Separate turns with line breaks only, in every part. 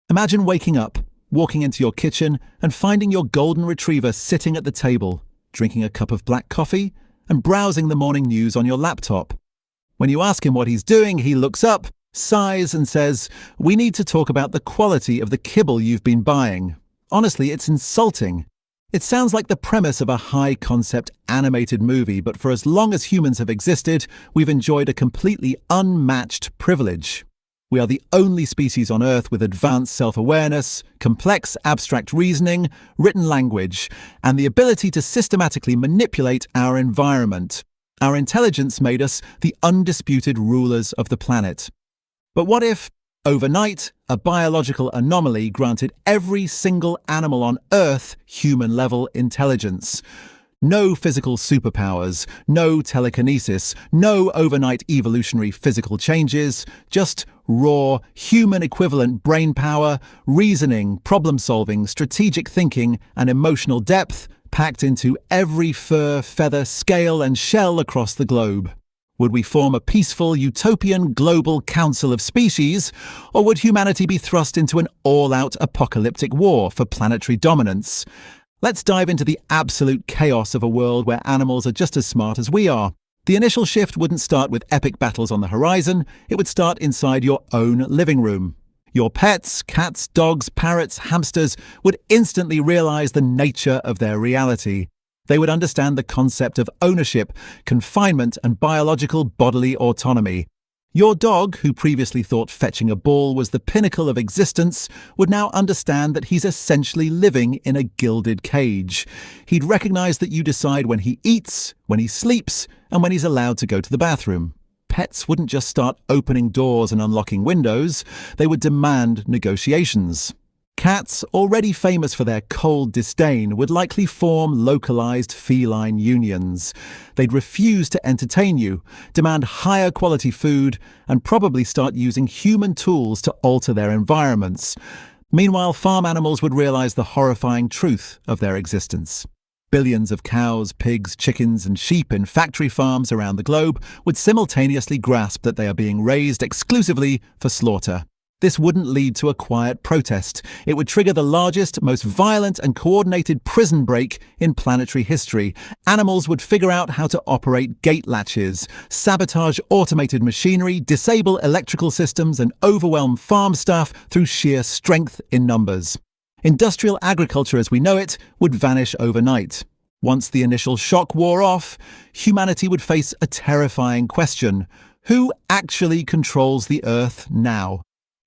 Imagine waking up, walking into your kitchen, and finding your golden retriever sitting at the table, drinking a cup of black coffee and browsing the morning news on your laptop. When you ask him what he's doing, he looks up, sighs, and says, "We need to talk about the quality of the kibble you've been buying." Honestly, it's insulting. It sounds like the premise of a high-concept animated movie, but for as long as humans have existed, we've enjoyed a completely unmatched privilege. We are the only species on Earth with advanced self-awareness, complex abstract reasoning, written language, and the ability to systematically manipulate our environment. Our intelligence made us the undisputed rulers of the planet. But what if, overnight, a biological anomaly granted every single animal on Earth human-level intelligence? No physical superpowers, no telekinesis, no overnight evolutionary physical changes, just raw, human-equivalent brain power, reasoning, problem-solving, strategic thinking, and emotional depth packed into every fur, feather, scale, and shell across the globe. Would we form a peaceful, utopian global council of species, or would humanity be thrust into an all-out apocalyptic war for planetary dominance? Let's dive into the absolute chaos of a world where animals are just as smart as we are. The initial shift wouldn't start with epic battles on the horizon, it would start inside your own living room. Your pets, cats, dogs, parrots, hamsters, would instantly realize the nature of their reality. They would understand the concept of ownership, confinement, and biological bodily autonomy. Your dog, who previously thought fetching a ball was the pinnacle of existence, would now understand that he's essentially living in a gilded cage. He'd recognize that you decide when he eats, when he sleeps, and when he's allowed to go to the bathroom. Pets wouldn't just start opening doors and unlocking windows, they would demand negotiations. Cats, already famous for their cold disdain, would likely form localized feline unions. They'd refuse to entertain you, demand higher quality food, and probably start using human tools to alter their environments. Meanwhile, farm animals would realize the horrifying truth of their existence. Billions of cows, pigs, chickens, and sheep in factory farms around the globe would simultaneously grasp that they are being raised exclusively for slaughter. This wouldn't lead to a quiet protest. It would trigger the largest, most violent and coordinated prison break in planetary history. Animals would figure out how to operate gate latches, sabotage automated machinery, disable electrical systems, and overwhelm farm staff through sheer strength in numbers. Industrial agriculture as we know it would vanish overnight. Once the initial shock wore off, humanity would face a terrifying question: who actually controls the Earth now?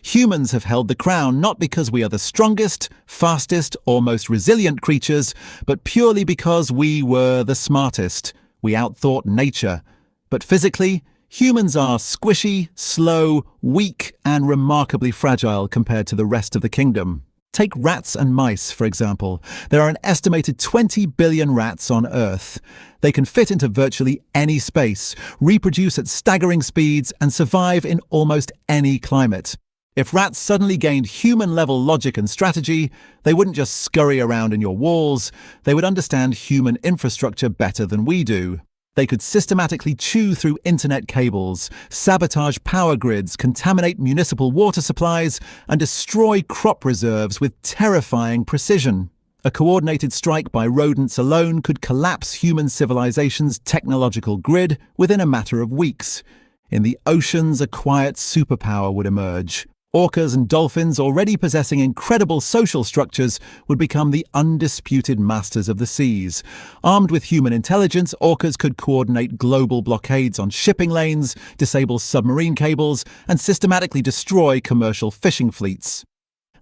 Humans have held the crown not because we are the strongest, fastest, or most resilient creatures, but purely because we were the smartest. We outthought nature. But physically, humans are squishy, slow, weak, and remarkably fragile compared to the rest of the kingdom. Take rats and mice, for example. There are an estimated 20 billion rats on Earth. They can fit into virtually any space, reproduce at staggering speeds, and survive in almost any climate. If rats suddenly gained human-level logic and strategy, they wouldn't just scurry around in your walls, they would understand human infrastructure better than we do. They could systematically chew through internet cables, sabotage power grids, contaminate municipal water supplies, and destroy crop reserves with terrifying precision. A coordinated strike by rodents alone could collapse human civilization's technological grid within a matter of weeks. In the oceans, a quiet superpower would emerge. Orcas and dolphins, already possessing incredible social structures, would become the undisputed masters of the seas. Armed with human intelligence, orcas could coordinate global blockades on shipping lanes, disable submarine cables, and systematically destroy commercial fishing fleets.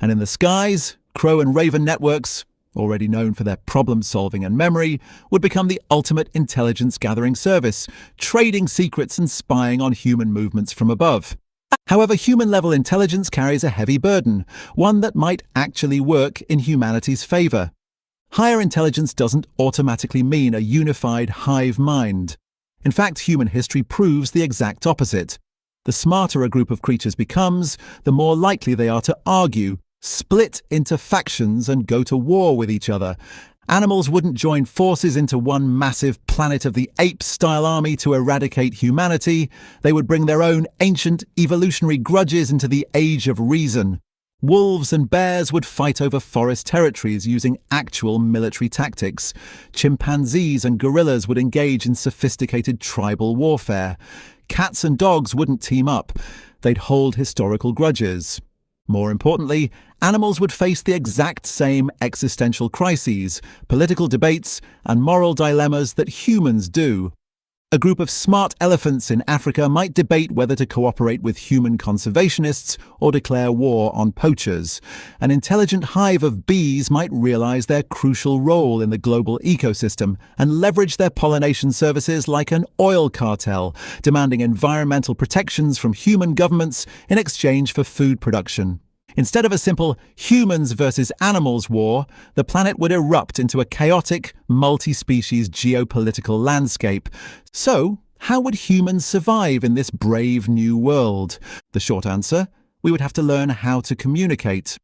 And in the skies, crow and raven networks, already known for their problem-solving and memory, would become the ultimate intelligence-gathering service, trading secrets and spying on human movements from above. However, human-level intelligence carries a heavy burden, one that might actually work in humanity's favor. Higher intelligence doesn't automatically mean a unified hive mind. In fact, human history proves the exact opposite. The smarter a group of creatures becomes, the more likely they are to argue, split into factions, and go to war with each other. Animals wouldn't join forces into one massive Planet of the Apes-style army to eradicate humanity. They would bring their own ancient evolutionary grudges into the Age of Reason. Wolves and bears would fight over forest territories using actual military tactics. Chimpanzees and gorillas would engage in sophisticated tribal warfare. Cats and dogs wouldn't team up. They'd hold historical grudges. More importantly, animals would face the exact same existential crises, political debates, and moral dilemmas that humans do. A group of smart elephants in Africa might debate whether to cooperate with human conservationists or declare war on poachers. An intelligent hive of bees might realize their crucial role in the global ecosystem and leverage their pollination services like an oil cartel, demanding environmental protections from human governments in exchange for food production. Instead of a simple humans versus animals war, the planet would erupt into a chaotic, multi-species geopolitical landscape. So, how would humans survive in this brave new world? The short answer: we would have to learn how to communicate.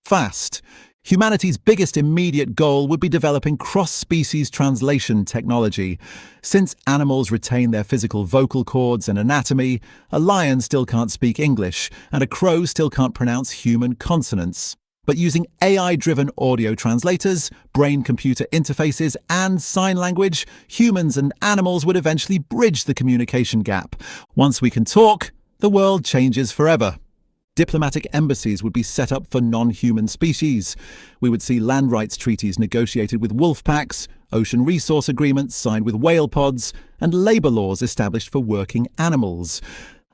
Fast. Humanity's biggest immediate goal would be developing cross-species translation technology. Since animals retain their physical vocal cords and anatomy, a lion still can't speak English, and a crow still can't pronounce human consonants. But using AI-driven audio translators, brain-computer interfaces, and sign language, humans and animals would eventually bridge the communication gap. Once we can talk, the world changes forever. Diplomatic embassies would be set up for non-human species. We would see land rights treaties negotiated with wolf packs, ocean resource agreements signed with whale pods, and labour laws established for working animals.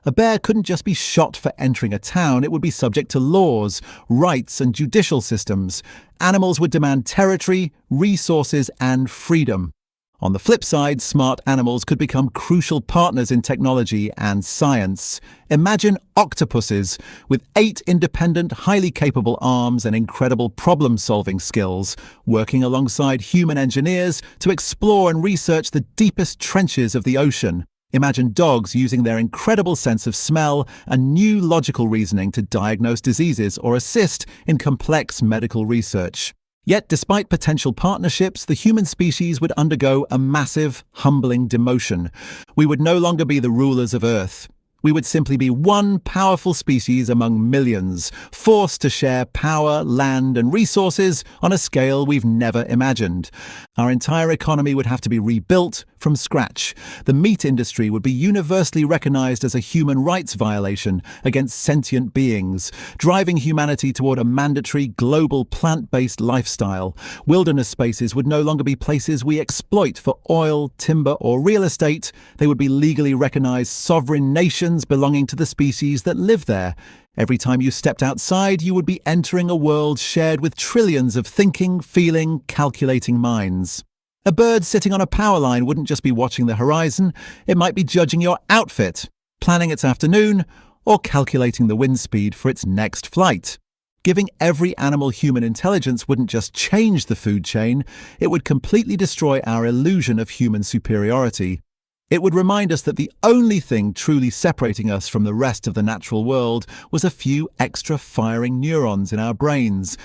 A bear couldn't just be shot for entering a town, it would be subject to laws, rights, and judicial systems. Animals would demand territory, resources, and freedom. On the flip side, smart animals could become crucial partners in technology and science. Imagine octopuses with 8 independent, highly capable arms and incredible problem-solving skills, working alongside human engineers to explore and research the deepest trenches of the ocean. Imagine dogs using their incredible sense of smell and new logical reasoning to diagnose diseases or assist in complex medical research. Yet, despite potential partnerships, the human species would undergo a massive, humbling demotion. We would no longer be the rulers of Earth. We would simply be one powerful species among millions, forced to share power, land, and resources on a scale we've never imagined. Our entire economy would have to be rebuilt from scratch. The meat industry would be universally recognized as a human rights violation against sentient beings, driving humanity toward a mandatory global plant-based lifestyle. Wilderness spaces would no longer be places we exploit for oil, timber, or real estate. They would be legally recognized sovereign nations belonging to the species that live there. Every time you stepped outside, you would be entering a world shared with trillions of thinking, feeling, calculating minds. A bird sitting on a power line wouldn't just be watching the horizon, it might be judging your outfit, planning its afternoon, or calculating the wind speed for its next flight. Giving every animal human intelligence wouldn't just change the food chain, it would completely destroy our illusion of human superiority. It would remind us that the only thing truly separating us from the rest of the natural world was a few extra firing neurons in our brains.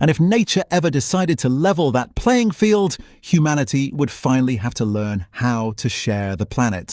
And if nature ever decided to level that playing field, humanity would finally have to learn how to share the planet.